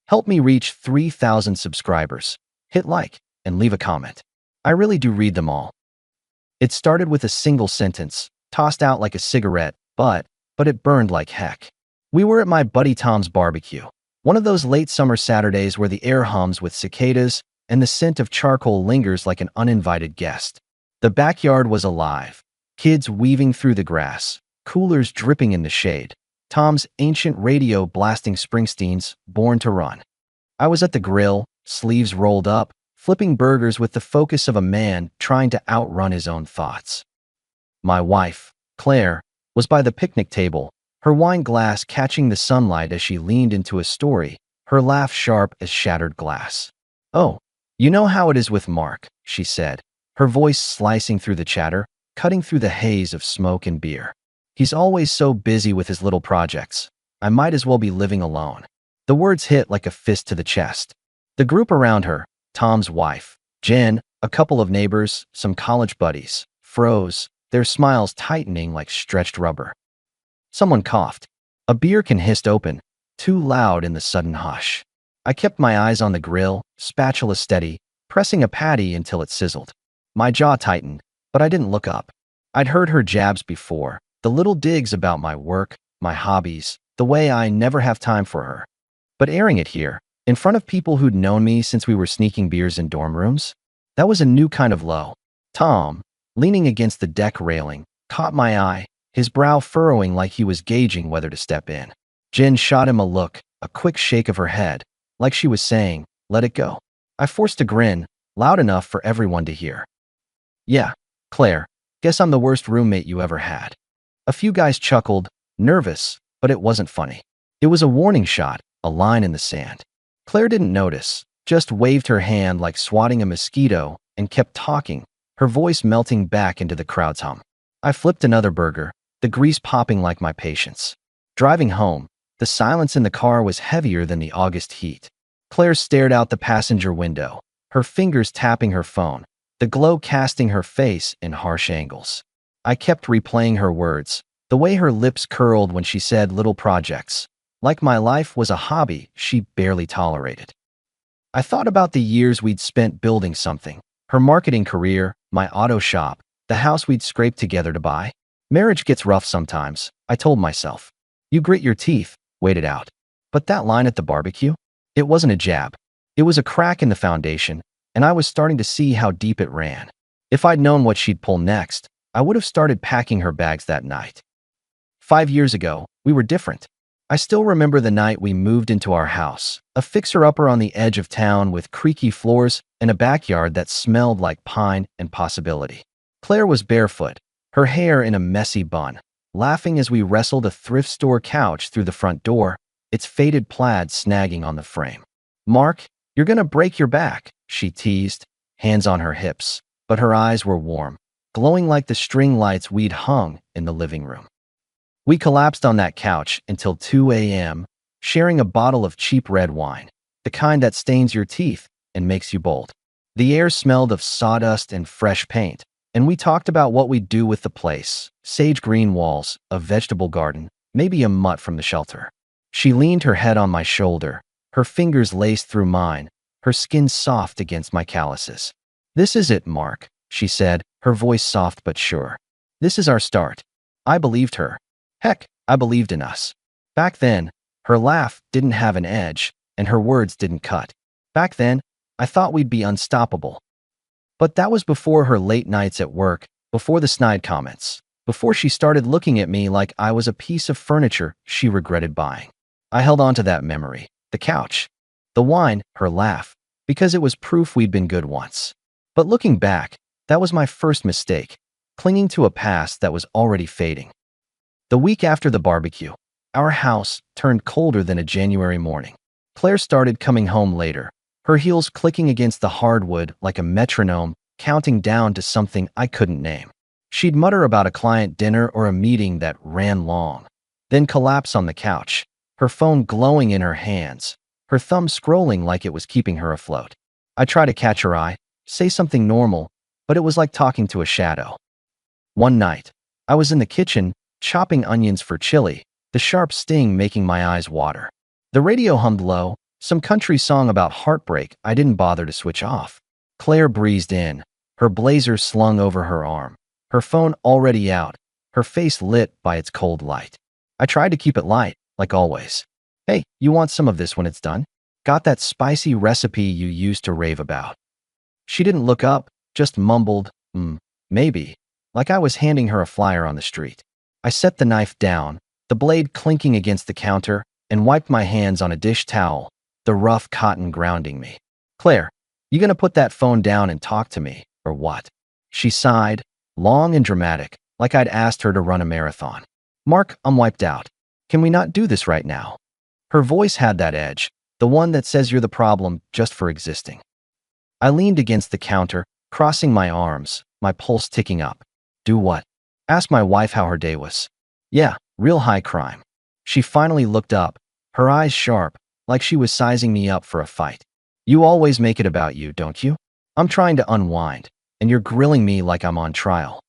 Help me reach 3,000 subscribers. Hit like and leave a comment. I really do read them all. It started with a single sentence, tossed out like a cigarette, but it burned like heck. We were at my buddy Tom's barbecue, one of those late summer Saturdays where the air hums with cicadas and the scent of charcoal lingers like an uninvited guest. The backyard was alive, kids weaving through the grass, coolers dripping in the shade, Tom's ancient radio blasting Springsteen's Born to Run. I was at the grill, sleeves rolled up, flipping burgers with the focus of a man trying to outrun his own thoughts. My wife, Claire, was by the picnic table, her wine glass catching the sunlight as she leaned into a story, her laugh sharp as shattered glass. "Oh, you know how it is with Mark," she said, her voice slicing through the chatter, cutting through the haze of smoke and beer. "He's always so busy with his little projects. I might as well be living alone." The words hit like a fist to the chest. The group around her, Tom's wife, Jen, a couple of neighbors, some college buddies, froze, their smiles tightening like stretched rubber. Someone coughed. A beer can hissed open, too loud in the sudden hush. I kept my eyes on the grill, spatula steady, pressing a patty until it sizzled. My jaw tightened, but I didn't look up. I'd heard her jabs before, the little digs about my work, my hobbies, the way I never have time for her. But airing it here, in front of people who'd known me since we were sneaking beers in dorm rooms, that was a new kind of low. Tom, leaning against the deck railing, caught my eye, his brow furrowing like he was gauging whether to step in. Jen shot him a look, a quick shake of her head, like she was saying, "Let it go." I forced a grin, loud enough for everyone to hear. "Yeah, Claire, guess I'm the worst roommate you ever had." A few guys chuckled, nervous, but it wasn't funny. It was a warning shot, a line in the sand. Claire didn't notice, just waved her hand like swatting a mosquito and kept talking, her voice melting back into the crowd's hum. I flipped another burger, the grease popping like my patience. Driving home, the silence in the car was heavier than the August heat. Claire stared out the passenger window, her fingers tapping her phone, the glow casting her face in harsh angles. I kept replaying her words, the way her lips curled when she said little projects, like my life was a hobby she barely tolerated. I thought about the years we'd spent building something, her marketing career, my auto shop, the house we'd scraped together to buy. Marriage gets rough sometimes, I told myself. You grit your teeth, wait it out. But that line at the barbecue? It wasn't a jab. It was a crack in the foundation, and I was starting to see how deep it ran. If I'd known what she'd pull next, I would have started packing her bags that night. 5 years ago, we were different. I still remember the night we moved into our house, a fixer-upper on the edge of town with creaky floors and a backyard that smelled like pine and possibility. Claire was barefoot, her hair in a messy bun, laughing as we wrestled a thrift store couch through the front door, its faded plaid snagging on the frame. "Mark, you're gonna break your back," she teased, hands on her hips, but her eyes were warm, glowing like the string lights we'd hung in the living room. We collapsed on that couch until 2 a.m., sharing a bottle of cheap red wine, the kind that stains your teeth and makes you bold. The air smelled of sawdust and fresh paint, and we talked about what we'd do with the place, sage green walls, a vegetable garden, maybe a mutt from the shelter. She leaned her head on my shoulder, her fingers laced through mine, her skin soft against my calluses. "This is it, Mark," she said, her voice soft but sure. "This is our start." I believed her. Heck, I believed in us. Back then, her laugh didn't have an edge, and her words didn't cut. Back then, I thought we'd be unstoppable. But that was before her late nights at work, before the snide comments, before she started looking at me like I was a piece of furniture she regretted buying. I held on to that memory, the couch, the wine, her laugh, because it was proof we'd been good once. But looking back, that was my first mistake, clinging to a past that was already fading. The week after the barbecue, our house turned colder than a January morning. Claire started coming home later, her heels clicking against the hardwood like a metronome, counting down to something I couldn't name. She'd mutter about a client dinner or a meeting that ran long, then collapse on the couch, her phone glowing in her hands, her thumb scrolling like it was keeping her afloat. I tried to catch her eye, say something normal, but it was like talking to a shadow. One night, I was in the kitchen, chopping onions for chili, the sharp sting making my eyes water. The radio hummed low, Some country song about heartbreak I didn't bother to switch off. Claire breezed in, her blazer slung over her arm, her phone already out, her face lit by its cold light. I tried to keep it light, like always. Hey, you want some of this when it's done? Got that spicy recipe you used to rave about. She didn't look up, just mumbled, maybe, like I was handing her a flyer on the street. I set the knife down, the blade clinking against the counter, and wiped my hands on a dish towel, the rough cotton grounding me. Claire, you gonna put that phone down and talk to me, or what? She sighed, long and dramatic, like I'd asked her to run a marathon. Mark, I'm wiped out. Can we not do this right now? Her voice had that edge, the one that says you're the problem just for existing. I leaned against the counter, crossing my arms, my pulse ticking up. Do what? Asked my wife how her day was. Yeah, real high crime. She finally looked up, her eyes sharp, like she was sizing me up for a fight. You always make it about you, don't you? I'm trying to unwind, and you're grilling me like I'm on trial.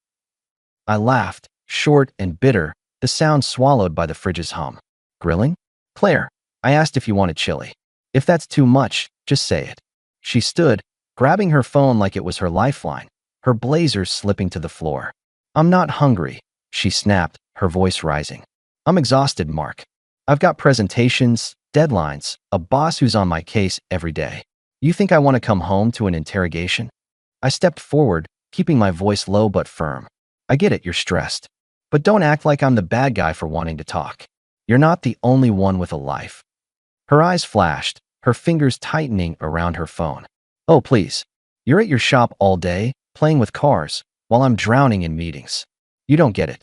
I laughed, short and bitter, the sound swallowed by the fridge's hum. Grilling? Claire, I asked if you wanted chili. If that's too much, just say it. She stood, grabbing her phone like it was her lifeline, her blazer slipping to the floor. I'm not hungry, she snapped, her voice rising. I'm exhausted, Mark. I've got presentations, deadlines, a boss who's on my case every day. You think I want to come home to an interrogation? I stepped forward, keeping my voice low but firm. I get it, you're stressed. But don't act like I'm the bad guy for wanting to talk. You're not the only one with a life. Her eyes flashed, her fingers tightening around her phone. Oh, please. You're at your shop all day, playing with cars, while I'm drowning in meetings. You don't get it.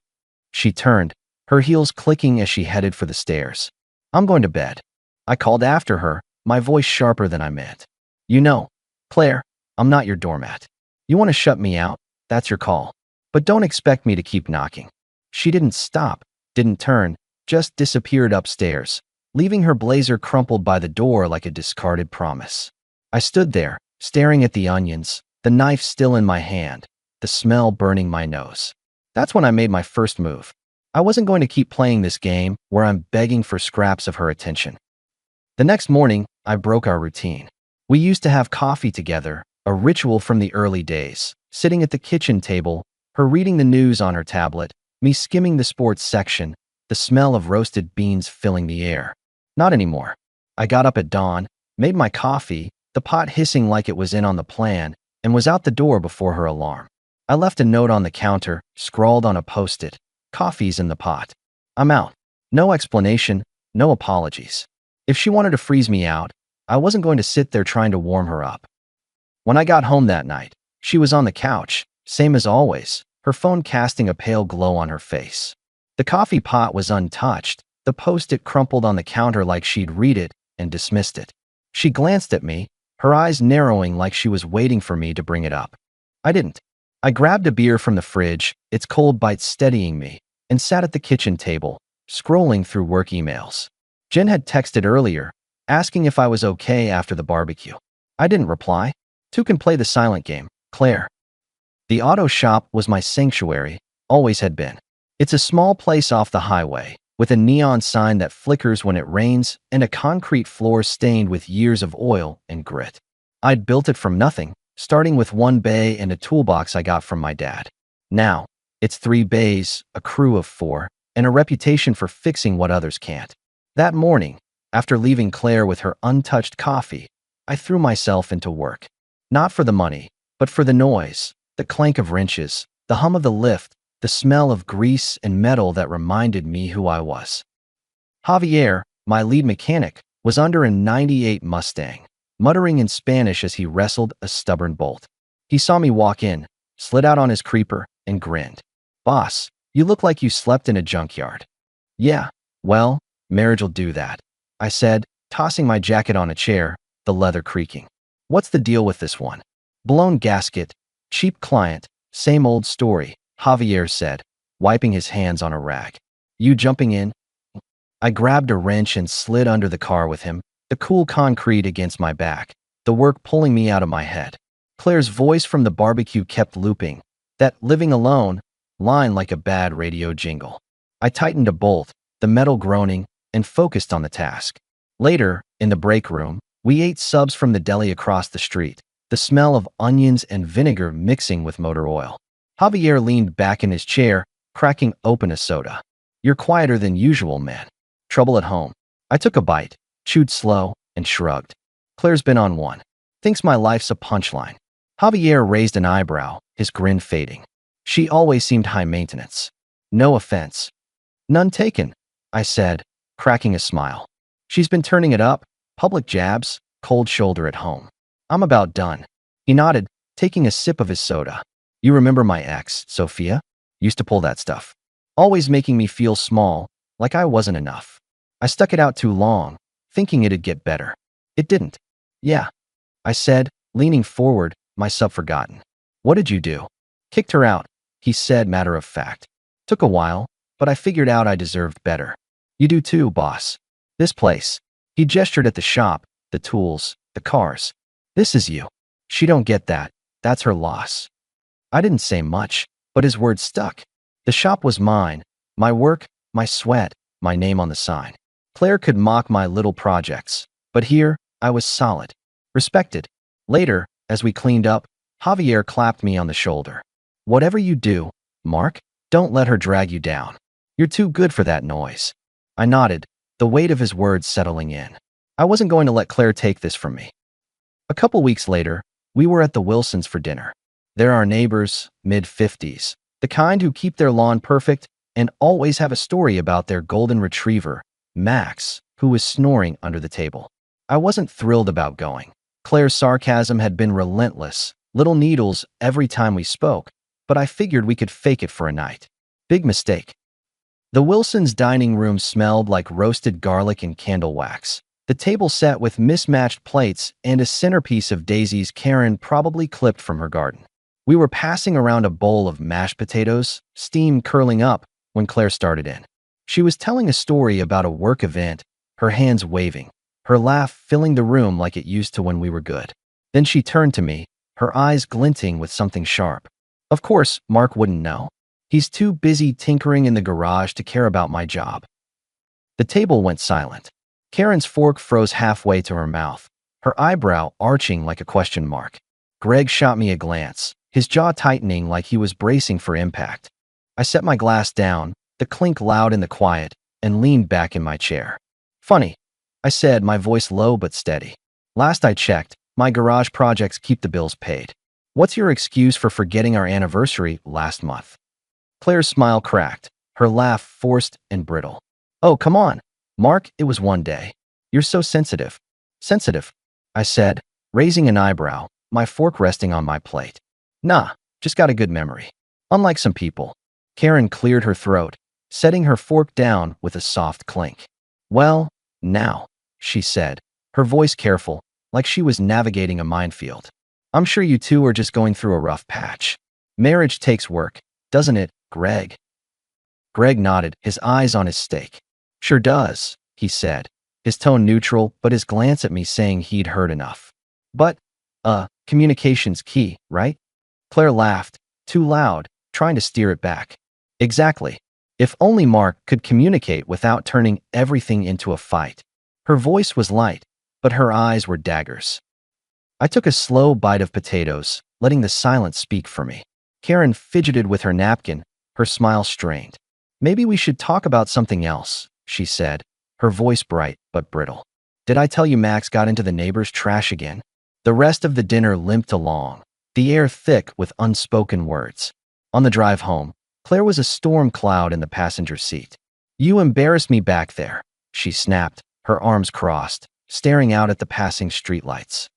She turned, her heels clicking as she headed for the stairs. I'm going to bed. I called after her, my voice sharper than I meant. You know, Claire, I'm not your doormat. You want to shut me out? That's your call. But don't expect me to keep knocking. She didn't stop, didn't turn, just disappeared upstairs, leaving her blazer crumpled by the door like a discarded promise. I stood there, staring at the onions, the knife still in my hand, the smell burning my nose. That's when I made my first move. I wasn't going to keep playing this game where I'm begging for scraps of her attention. The next morning, I broke our routine. We used to have coffee together, a ritual from the early days, sitting at the kitchen table, her reading the news on her tablet, me skimming the sports section, the smell of roasted beans filling the air. Not anymore. I got up at dawn, made my coffee, the pot hissing like it was in on the plan, and was out the door before her alarm. I left a note on the counter, scrawled on a post-it. Coffee's in the pot. I'm out. No explanation, no apologies. If she wanted to freeze me out, I wasn't going to sit there trying to warm her up. When I got home that night, she was on the couch, same as always, her phone casting a pale glow on her face. The coffee pot was untouched, the post-it crumpled on the counter like she'd read it and dismissed it. She glanced at me, her eyes narrowing like she was waiting for me to bring it up. I didn't. I grabbed a beer from the fridge, its cold bite steadying me, and sat at the kitchen table, scrolling through work emails. Jen had texted earlier, asking if I was okay after the barbecue. I didn't reply. Two can play the silent game, Claire. The auto shop was my sanctuary, always had been. It's a small place off the highway, with a neon sign that flickers when it rains and a concrete floor stained with years of oil and grit. I'd built it from nothing, starting with one bay and a toolbox I got from my dad. Now, it's 3 bays, a crew of 4, and a reputation for fixing what others can't. That morning, after leaving Claire with her untouched coffee, I threw myself into work. Not for the money, but for the noise, the clank of wrenches, the hum of the lift, the smell of grease and metal that reminded me who I was. Javier, my lead mechanic, was under a '98 Mustang, muttering in Spanish as he wrestled a stubborn bolt. He saw me walk in, slid out on his creeper, and grinned. Boss, you look like you slept in a junkyard. Yeah, well, marriage'll do that, I said, tossing my jacket on a chair, the leather creaking. What's the deal with this one? Blown gasket, cheap client, same old story, Javier said, wiping his hands on a rag. You jumping in? I grabbed a wrench and slid under the car with him, the cool concrete against my back, the work pulling me out of my head. Claire's voice from the barbecue kept looping, that living alone line like a bad radio jingle. I tightened a bolt, the metal groaning, and focused on the task. Later, in the break room, we ate subs from the deli across the street, the smell of onions and vinegar mixing with motor oil. Javier leaned back in his chair, cracking open a soda. You're quieter than usual, man. Trouble at home. I took a bite, chewed slow, and shrugged. Claire's been on one. Thinks my life's a punchline. Javier raised an eyebrow, his grin fading. She always seemed high maintenance. No offense. None taken, I said, cracking a smile. She's been turning it up, public jabs, cold shoulder at home. I'm about done. He nodded, taking a sip of his soda. You remember my ex, Sophia? Used to pull that stuff. Always making me feel small, like I wasn't enough. I stuck it out too long, thinking it'd get better. It didn't. Yeah, I said, leaning forward, myself forgotten. What did you do? Kicked her out, he said, matter of fact. Took a while, but I figured out I deserved better. You do too, boss. This place. He gestured at the shop, the tools, the cars. This is you. She don't get that. That's her loss. I didn't say much, but his words stuck. The shop was mine. My work, my sweat, my name on the sign. Claire could mock my little projects, but here, I was solid. Respected. Later, as we cleaned up, Javier clapped me on the shoulder. Whatever you do, Mark, don't let her drag you down. You're too good for that noise. I nodded, the weight of his words settling in. I wasn't going to let Claire take this from me. A couple weeks later, we were at the Wilsons for dinner. They're our neighbors, mid-50s, the kind who keep their lawn perfect and always have a story about their golden retriever, Max, who was snoring under the table. I wasn't thrilled about going. Claire's sarcasm had been relentless, little needles every time we spoke, but I figured we could fake it for a night. Big mistake. The Wilsons' dining room smelled like roasted garlic and candle wax. The table set with mismatched plates and a centerpiece of daisies Karen probably clipped from her garden. We were passing around a bowl of mashed potatoes, steam curling up, when Claire started in. She was telling a story about a work event, her hands waving, her laugh filling the room like it used to when we were good. Then she turned to me, her eyes glinting with something sharp. Of course, Mark wouldn't know. He's too busy tinkering in the garage to care about my job. The table went silent. Karen's fork froze halfway to her mouth, her eyebrow arching like a question mark. Greg shot me a glance, his jaw tightening like he was bracing for impact. I set my glass down, the clink loud in the quiet, and leaned back in my chair. Funny, I said, my voice low but steady. Last I checked, my garage projects keep the bills paid. What's your excuse for forgetting our anniversary last month? Claire's smile cracked, her laugh forced and brittle. Oh, come on, Mark, it was one day. You're so sensitive. Sensitive, I said, raising an eyebrow, my fork resting on my plate. Nah, just got a good memory. Unlike some people. Karen cleared her throat, setting her fork down with a soft clink. Well, now, she said, her voice careful, like she was navigating a minefield. I'm sure you two are just going through a rough patch. Marriage takes work, doesn't it, Greg? Greg nodded, his eyes on his steak. Sure does, he said, his tone neutral, but his glance at me saying he'd heard enough. But, communication's key, right? Claire laughed, too loud, trying to steer it back. Exactly. If only Mark could communicate without turning everything into a fight. Her voice was light, but her eyes were daggers. I took a slow bite of potatoes, letting the silence speak for me. Karen fidgeted with her napkin, her smile strained. Maybe we should talk about something else, she said, her voice bright but brittle. Did I tell you Max got into the neighbor's trash again? The rest of the dinner limped along, the air thick with unspoken words. On the drive home, Claire was a storm cloud in the passenger seat. You embarrassed me back there, she snapped, her arms crossed, staring out at the passing streetlights.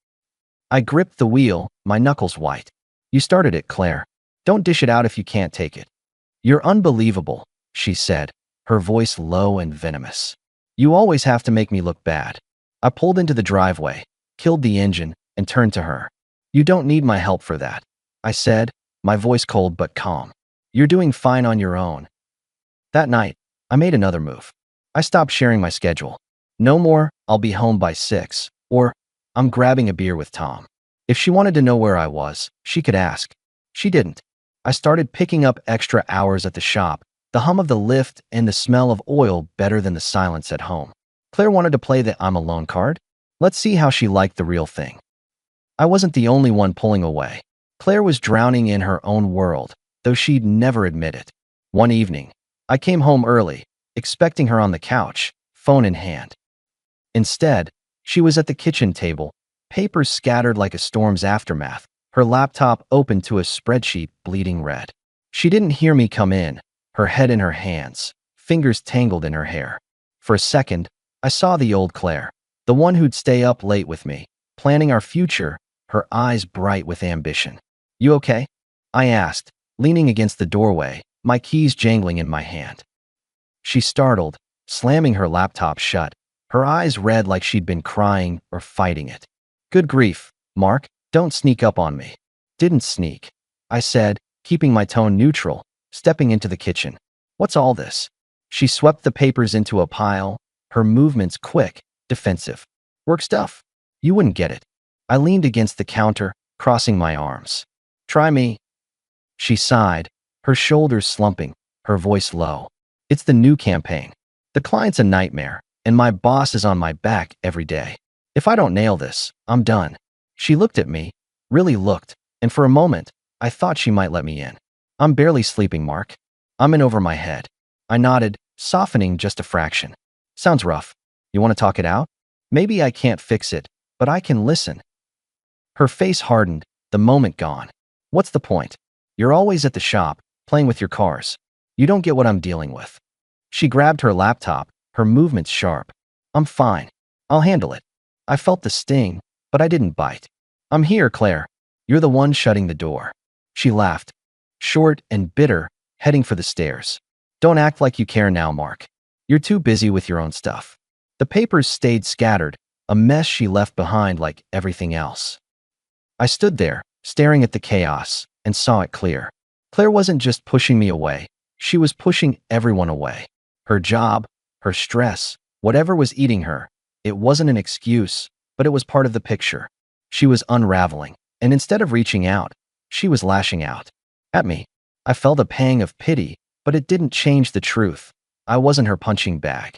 I gripped the wheel, my knuckles white. You started it, Claire. Don't dish it out if you can't take it. You're unbelievable, she said, her voice low and venomous. You always have to make me look bad. I pulled into the driveway, killed the engine, and turned to her. You don't need my help for that, I said, my voice cold but calm. You're doing fine on your own. That night, I made another move. I stopped sharing my schedule. No more, I'll be home by 6, or I'm grabbing a beer with Tom. If she wanted to know where I was, she could ask. She didn't. I started picking up extra hours at the shop, the hum of the lift and the smell of oil better than the silence at home. Claire wanted to play the I'm alone card. Let's see how she liked the real thing. I wasn't the only one pulling away. Claire was drowning in her own world, though she'd never admit it. One evening, I came home early, expecting her on the couch, phone in hand. Instead, she was at the kitchen table, papers scattered like a storm's aftermath, her laptop open to a spreadsheet bleeding red. She didn't hear me come in, her head in her hands, fingers tangled in her hair. For a second, I saw the old Claire, the one who'd stay up late with me, planning our future, her eyes bright with ambition. "You okay?" I asked, leaning against the doorway, my keys jangling in my hand. She startled, slamming her laptop shut, her eyes red like she'd been crying or fighting it. "Good grief, Mark, don't sneak up on me." "Didn't sneak," I said, keeping my tone neutral, stepping into the kitchen. "What's all this?" She swept the papers into a pile, her movements quick, defensive. "Work stuff. You wouldn't get it." I leaned against the counter, crossing my arms. "Try me." She sighed, her shoulders slumping, her voice low. "It's the new campaign. The client's a nightmare, and my boss is on my back every day. If I don't nail this, I'm done." She looked at me, really looked, and for a moment, I thought she might let me in. "I'm barely sleeping, Mark. I'm in over my head." I nodded, softening just a fraction. "Sounds rough. You want to talk it out? Maybe I can't fix it, but I can listen." Her face hardened, the moment gone. "What's the point? You're always at the shop, playing with your cars. You don't get what I'm dealing with." She grabbed her laptop, her movements sharp. "I'm fine. I'll handle it." I felt the sting, but I didn't bite. "I'm here, Claire. You're the one shutting the door." She laughed, short and bitter, heading for the stairs. "Don't act like you care now, Mark. You're too busy with your own stuff." The papers stayed scattered, a mess she left behind like everything else. I stood there, staring at the chaos, and saw it clear. Claire wasn't just pushing me away, she was pushing everyone away. Her job, her stress, whatever was eating her. It wasn't an excuse, but it was part of the picture. She was unraveling, and instead of reaching out, she was lashing out. At me. I felt a pang of pity, but it didn't change the truth. I wasn't her punching bag.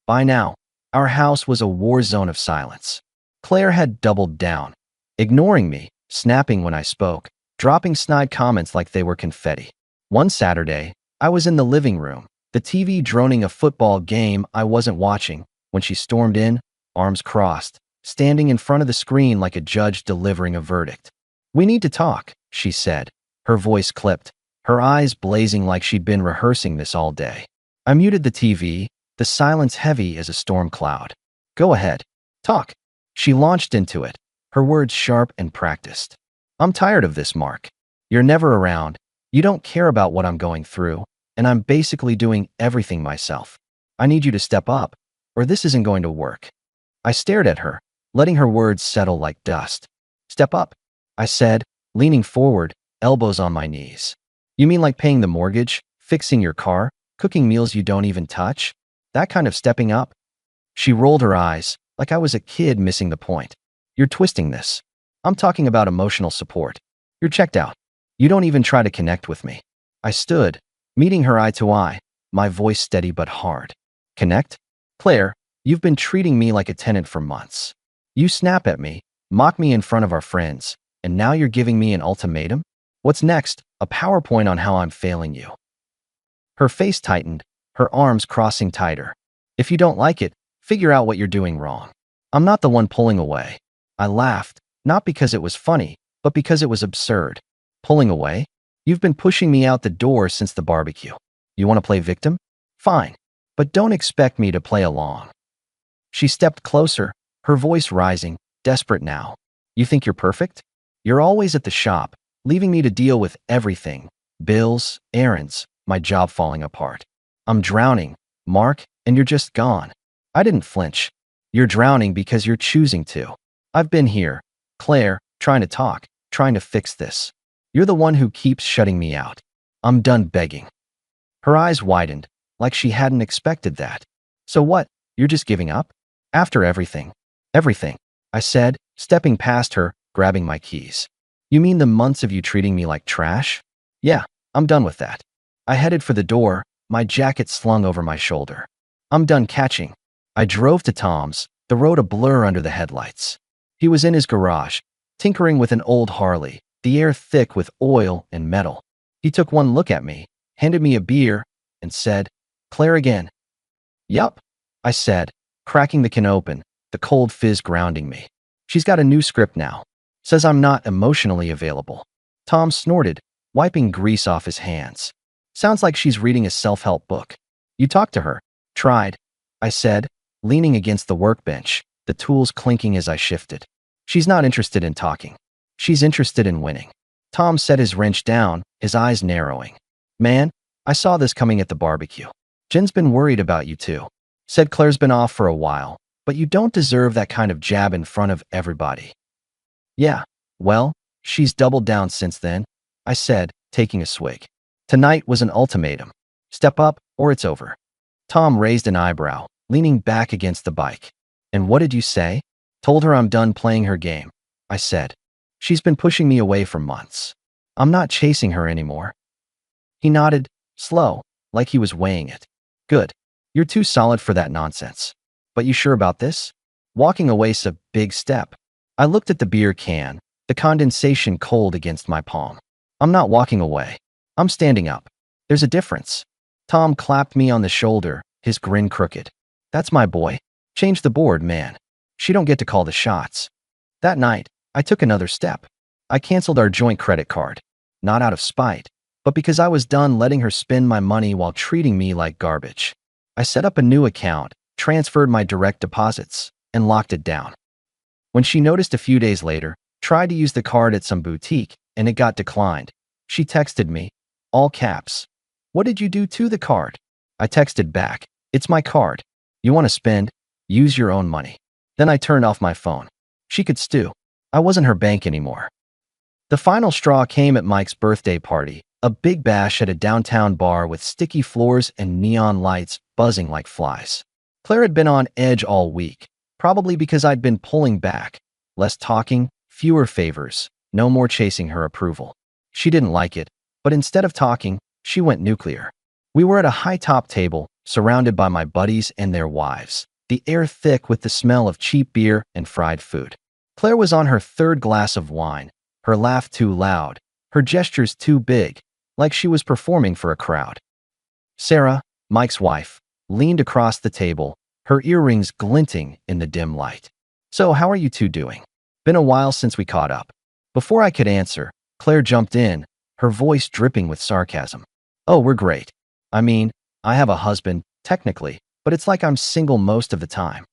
By now, our house was a war zone of silence. Claire had doubled down, ignoring me, snapping when I spoke, dropping snide comments like they were confetti. One Saturday, I was in the living room, the TV droning a football game I wasn't watching, when she stormed in, arms crossed, standing in front of the screen like a judge delivering a verdict. "We need to talk," she said, her voice clipped, her eyes blazing like she'd been rehearsing this all day. I muted the TV, the silence heavy as a storm cloud. "Go ahead. Talk." She launched into it, her words sharp and practiced. "I'm tired of this, Mark. You're never around, you don't care about what I'm going through, and I'm basically doing everything myself. I need you to step up, or this isn't going to work." I stared at her, letting her words settle like dust. "Step up," I said, leaning forward, elbows on my knees. "You mean like paying the mortgage, fixing your car, cooking meals you don't even touch? That kind of stepping up?" She rolled her eyes, like I was a kid missing the point. "You're twisting this. I'm talking about emotional support. You're checked out. You don't even try to connect with me." I stood, meeting her eye to eye, my voice steady but hard. "Connect? Claire, you've been treating me like a tenant for months. You snap at me, mock me in front of our friends, and now you're giving me an ultimatum? What's next? A PowerPoint on how I'm failing you?" Her face tightened, her arms crossing tighter. "If you don't like it, figure out what you're doing wrong. I'm not the one pulling away." I laughed, not because it was funny, but because it was absurd. "Pulling away? You've been pushing me out the door since the barbecue. You want to play victim? Fine, but don't expect me to play along." She stepped closer, her voice rising, desperate now. "You think you're perfect? You're always at the shop, leaving me to deal with everything. Bills, errands, my job falling apart. I'm drowning, Mark, and you're just gone." I didn't flinch. "You're drowning because you're choosing to. I've been here, Claire, trying to talk, trying to fix this. You're the one who keeps shutting me out. I'm done begging." Her eyes widened, like she hadn't expected that. "So what? You're just giving up? After everything?" "Everything," I said, stepping past her, grabbing my keys. "You mean the months of you treating me like trash?" "Yeah, I'm done with that." I headed for the door, my jacket slung over my shoulder. "I'm done catching." I drove to Tom's, the road a blur under the headlights. He was in his garage, tinkering with an old Harley, the air thick with oil and metal. He took one look at me, handed me a beer, and said, "Claire again?" "Yup," I said, cracking the can open, the cold fizz grounding me. "She's got a new script now. Says I'm not emotionally available." Tom snorted, wiping grease off his hands. "Sounds like she's reading a self-help book." "You talked to her?" "Tried," I said, leaning against the workbench, the tools clinking as I shifted. "She's not interested in talking. She's interested in winning." Tom set his wrench down, his eyes narrowing. "Man, I saw this coming at the barbecue. Jen's been worried about you too. Said Claire's been off for a while, but you don't deserve that kind of jab in front of everybody." "Yeah, well, she's doubled down since then," I said, taking a swig. Tonight was an ultimatum. Step up or it's over. Tom raised an eyebrow, leaning back against the bike. "And what did you say?" "Told her I'm done playing her game," I said. "She's been pushing me away for months. I'm not chasing her anymore." He nodded, slow, like he was weighing it. "Good. You're too solid for that nonsense. But you sure about this?" Walking away's a big step. I looked at the beer can, the condensation cold against my palm. "I'm not walking away. I'm standing up. There's a difference." Tom clapped me on the shoulder, his grin crooked. "That's my boy. Change the board, man. She don't get to call the shots." That night, I took another step. I canceled our joint credit card. Not out of spite, but because I was done letting her spend my money while treating me like garbage. I set up a new account, transferred my direct deposits, and locked it down. When she noticed a few days later, tried to use the card at some boutique, and it got declined. She texted me, all caps, "What did you do to the card?" I texted back, "It's my card. You want to spend? Use your own money." Then I turned off my phone. She could stew. I wasn't her bank anymore. The final straw came at Mike's birthday party, a big bash at a downtown bar with sticky floors and neon lights buzzing like flies. Claire had been on edge all week, probably because I'd been pulling back. Less talking, fewer favors, no more chasing her approval. She didn't like it, but instead of talking, she went nuclear. We were at a high-top table, surrounded by my buddies and their wives, the air thick with the smell of cheap beer and fried food. Claire was on her third glass of wine, her laugh too loud, her gestures too big, like she was performing for a crowd. Sarah, Mike's wife, leaned across the table, her earrings glinting in the dim light. "So how are you two doing? Been a while since we caught up." Before I could answer, Claire jumped in, her voice dripping with sarcasm. "Oh, we're great. I mean, I have a husband, technically, but it's like I'm single most of the time."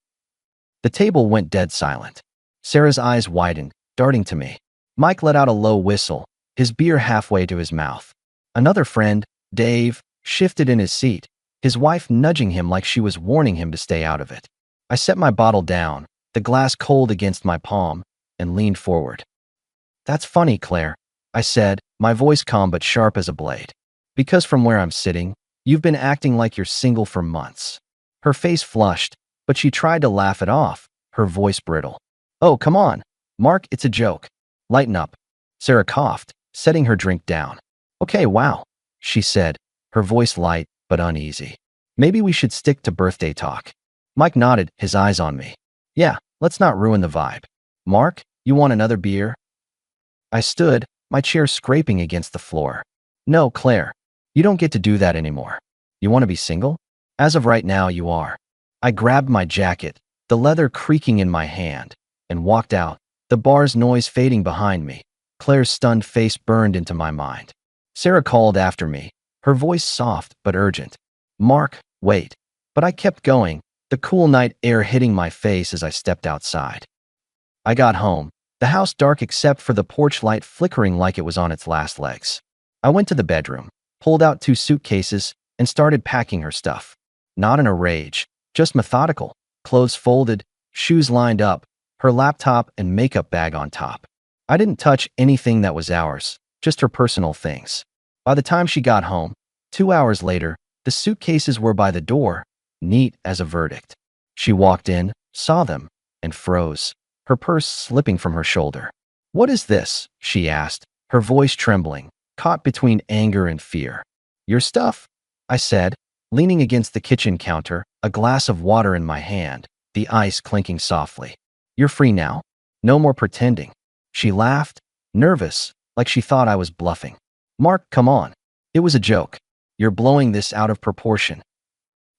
The table went dead silent. Sarah's eyes widened, darting to me. Mike let out a low whistle, his beer halfway to his mouth. Another friend, Dave, shifted in his seat, his wife nudging him like she was warning him to stay out of it. I set my bottle down, the glass cold against my palm, and leaned forward. "That's funny, Claire," I said, my voice calm but sharp as a blade. "Because from where I'm sitting, you've been acting like you're single for months." Her face flushed, but she tried to laugh it off, her voice brittle. "Oh, come on, Mark, it's a joke. Lighten up." Sarah coughed, setting her drink down. "Okay, wow," she said, her voice light but uneasy. "Maybe we should stick to birthday talk." Mike nodded, his eyes on me. "Yeah, let's not ruin the vibe. Mark, you want another beer?" I stood, my chair scraping against the floor. "No, Claire, you don't get to do that anymore. You want to be single? As of right now, you are." I grabbed my jacket, the leather creaking in my hand, and walked out, the bar's noise fading behind me. Claire's stunned face burned into my mind. Sarah called after me, her voice soft but urgent. "Mark, wait." But I kept going, the cool night air hitting my face as I stepped outside. I got home, the house dark except for the porch light flickering like it was on its last legs. I went to the bedroom, pulled out 2 suitcases, and started packing her stuff. Not in a rage, just methodical, clothes folded, shoes lined up, her laptop and makeup bag on top. I didn't touch anything that was ours, just her personal things. By the time she got home, 2 hours later, the suitcases were by the door, neat as a verdict. She walked in, saw them, and froze, her purse slipping from her shoulder. "What is this?" she asked, her voice trembling, caught between anger and fear. "Your stuff," I said, leaning against the kitchen counter, a glass of water in my hand, the ice clinking softly. You're free now. No more pretending. She laughed, nervous, like she thought I was bluffing. Mark, come on. It was a joke. You're blowing this out of proportion.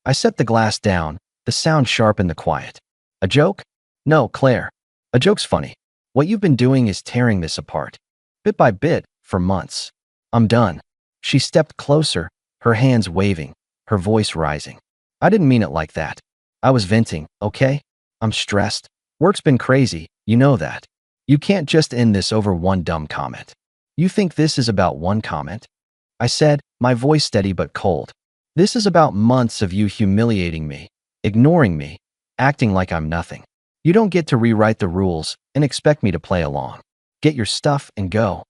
I set the glass down, the sound sharp in the quiet. A joke? No, Claire. A joke's funny. What you've been doing is tearing this apart. Bit by bit, for months. I'm done. She stepped closer, her hands waving, her voice rising. I didn't mean it like that. I was venting, okay? I'm stressed. Work's been crazy, you know that. You can't just end this over one dumb comment. You think this is about one comment? I said, my voice steady but cold. This is about months of you humiliating me, ignoring me, acting like I'm nothing. You don't get to rewrite the rules and expect me to play along. Get your stuff and go.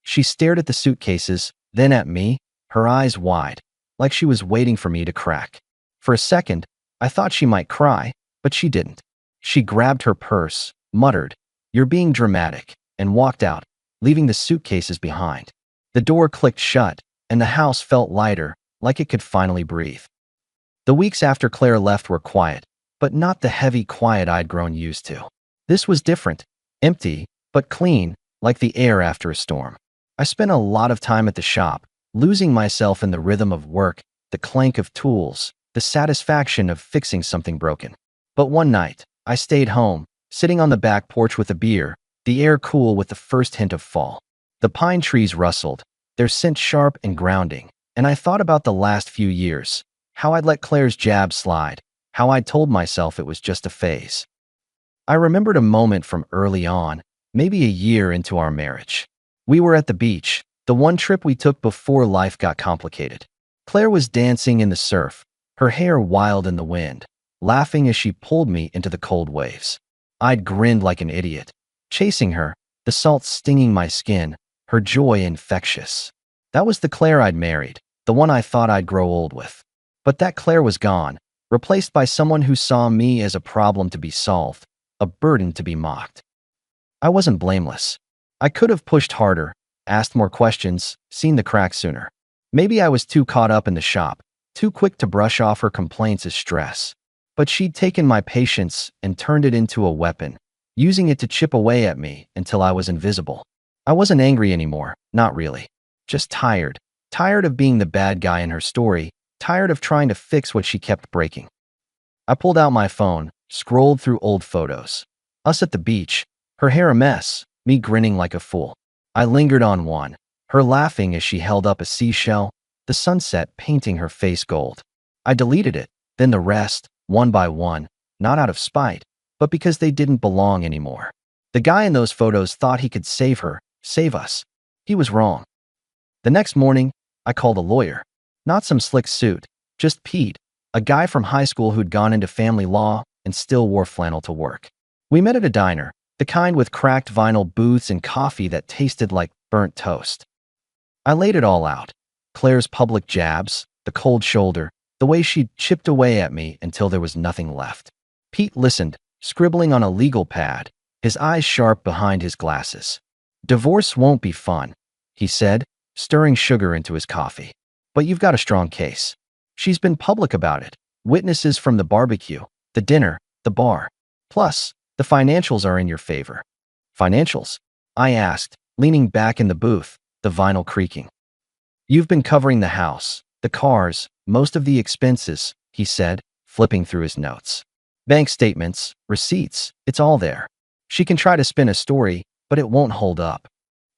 She stared at the suitcases, then at me, her eyes wide, like she was waiting for me to crack. For a second, I thought she might cry, but she didn't. She grabbed her purse, muttered, "You're being dramatic," and walked out, leaving the suitcases behind. The door clicked shut, and the house felt lighter, like it could finally breathe. The weeks after Claire left were quiet, but not the heavy quiet I'd grown used to. This was different, empty, but clean, like the air after a storm. I spent a lot of time at the shop, losing myself in the rhythm of work, the clank of tools, the satisfaction of fixing something broken. But one night, I stayed home, sitting on the back porch with a beer, the air cool with the first hint of fall. The pine trees rustled, their scent sharp and grounding, and I thought about the last few years, how I'd let Claire's jab slide, how I'd told myself it was just a phase. I remembered a moment from early on, maybe a year into our marriage. We were at the beach, the one trip we took before life got complicated. Claire was dancing in the surf, her hair wild in the wind, laughing as she pulled me into the cold waves. I'd grinned like an idiot, chasing her, the salt stinging my skin, her joy infectious. That was the Claire I'd married, the one I thought I'd grow old with. But that Claire was gone, replaced by someone who saw me as a problem to be solved, a burden to be mocked. I wasn't blameless. I could have pushed harder, asked more questions, seen the cracks sooner. Maybe I was too caught up in the shop, too quick to brush off her complaints as stress. But she'd taken my patience and turned it into a weapon, using it to chip away at me until I was invisible. I wasn't angry anymore, not really. Just tired. Tired of being the bad guy in her story, tired of trying to fix what she kept breaking. I pulled out my phone, scrolled through old photos. Us at the beach, her hair a mess, me grinning like a fool. I lingered on one, her laughing as she held up a seashell, the sunset painting her face gold. I deleted it, then the rest, one by one, not out of spite, but because they didn't belong anymore. The guy in those photos thought he could save her, save us. He was wrong. The next morning, I called a lawyer. Not some slick suit, just Pete, a guy from high school who'd gone into family law and still wore flannel to work. We met at a diner, the kind with cracked vinyl booths and coffee that tasted like burnt toast. I laid it all out. Claire's public jabs, the cold shoulder, the way she'd chipped away at me until there was nothing left. Pete listened, scribbling on a legal pad, his eyes sharp behind his glasses. "Divorce won't be fun," he said, stirring sugar into his coffee. "But you've got a strong case. She's been public about it. Witnesses from the barbecue, the dinner, the bar. Plus, the financials are in your favor." "Financials?" I asked, leaning back in the booth, the vinyl creaking. "You've been covering the house, the cars, most of the expenses," he said, flipping through his notes. "Bank statements, receipts, it's all there. She can try to spin a story, but it won't hold up."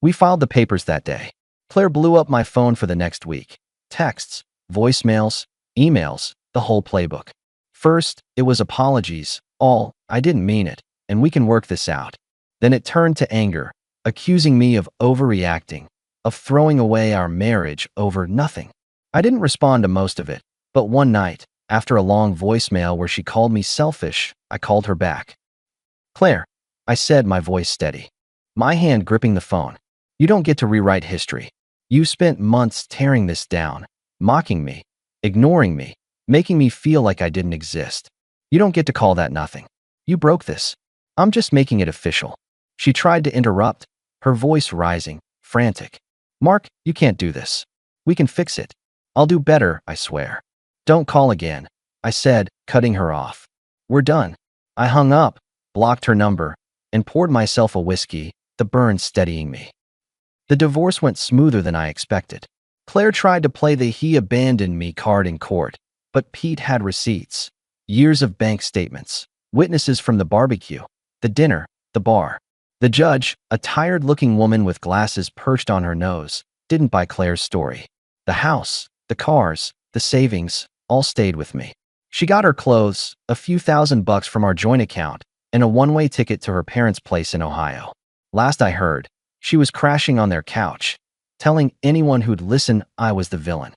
We filed the papers that day. Claire blew up my phone for the next week. Texts, voicemails, emails, the whole playbook. First, it was apologies, all, "I didn't mean it, and we can work this out." Then it turned to anger, accusing me of overreacting, of throwing away our marriage over nothing. I didn't respond to most of it, but one night, after a long voicemail where she called me selfish, I called her back. "Claire," I said, my voice steady, my hand gripping the phone, "you don't get to rewrite history. You spent months tearing this down, mocking me, ignoring me, making me feel like I didn't exist. You don't get to call that nothing. You broke this. I'm just making it official." She tried to interrupt, her voice rising, frantic. "Mark, you can't do this. We can fix it. I'll do better, I swear." Don't call again, I said, cutting her off. We're done. I hung up, blocked her number, and poured myself a whiskey, the burn steadying me. The divorce went smoother than I expected. Claire tried to play the "he abandoned me" card in court, but Pete had receipts, years of bank statements, witnesses from the barbecue, the dinner, the bar. The judge, a tired-looking woman with glasses perched on her nose, didn't buy Claire's story. The house, the cars, the savings, all stayed with me. She got her clothes, a few $1,000 from our joint account, and a one-way ticket to her parents' place in Ohio. Last I heard, she was crashing on their couch, telling anyone who'd listen I was the villain.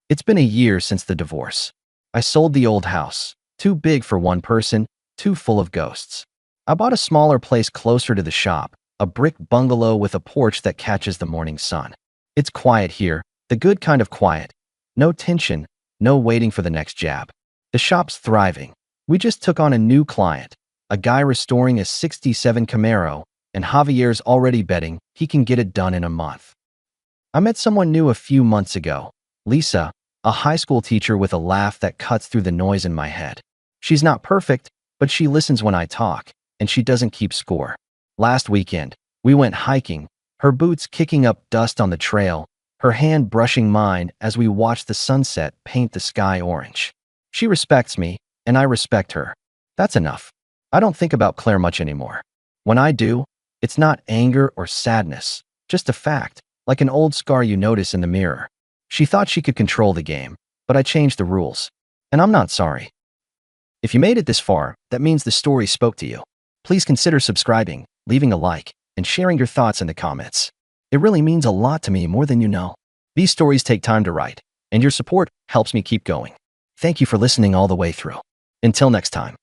It's been a year since the divorce. I sold the old house, too big for one person, too full of ghosts. I bought a smaller place closer to the shop, a brick bungalow with a porch that catches the morning sun. It's quiet here, the good kind of quiet. No tension, no waiting for the next jab. The shop's thriving. We just took on a new client, a guy restoring a '67 Camaro, and Javier's already betting he can get it done in a month. I met someone new a few months ago, Lisa, a high school teacher with a laugh that cuts through the noise in my head. She's not perfect, but she listens when I talk, and she doesn't keep score. Last weekend, we went hiking, her boots kicking up dust on the trail, her hand brushing mine as we watched the sunset paint the sky orange. She respects me, and I respect her. That's enough. I don't think about Claire much anymore. When I do, it's not anger or sadness, just a fact, like an old scar you notice in the mirror. She thought she could control the game, but I changed the rules. And I'm not sorry. If you made it this far, that means the story spoke to you. Please consider subscribing, leaving a like, and sharing your thoughts in the comments. It really means a lot to me, more than you know. These stories take time to write, and your support helps me keep going. Thank you for listening all the way through. Until next time.